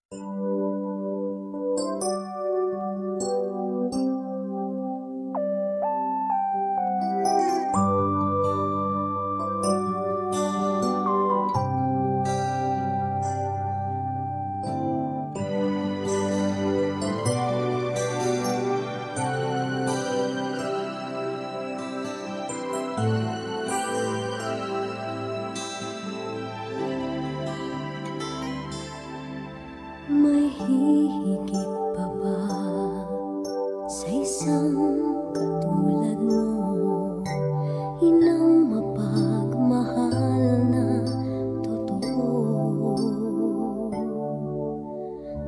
May hihigit pa ba sa isang katulad mo? Inang mapagmahal na totoo.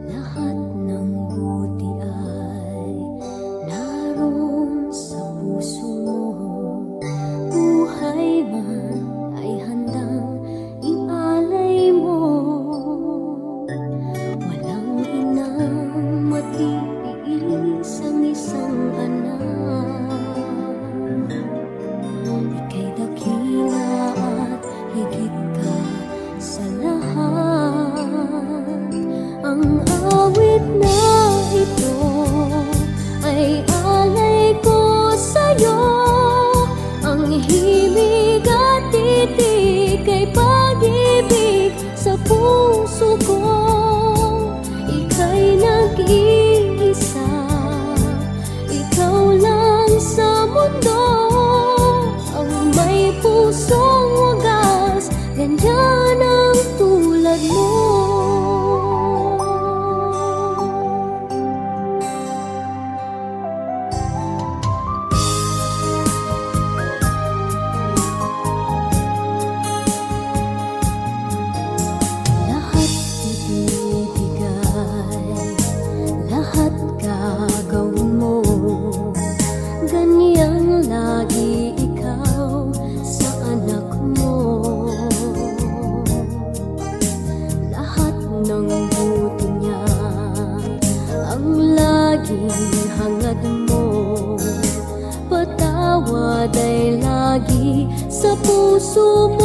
Lahat ng buti ay naroon sa puso mo. Buhay man ay handang ialay mo. Matiis ang isang anak. Ika'y dakila at higit ka sa lahat. Ang awit na ito ay alay ko sa'yo. Ang himig at titig ay pag-ibig sa puso ko. Ika'y nag-iisa, ikaw lang sa mundo. Ang may pusong wagas, ganyan ang tulad mo. Lahat gagawin mo, ganyan lagi ikaw sa anak mo. Lahat ng buti niya ang laging hangad mo. Patawad ay lagi sa puso mo.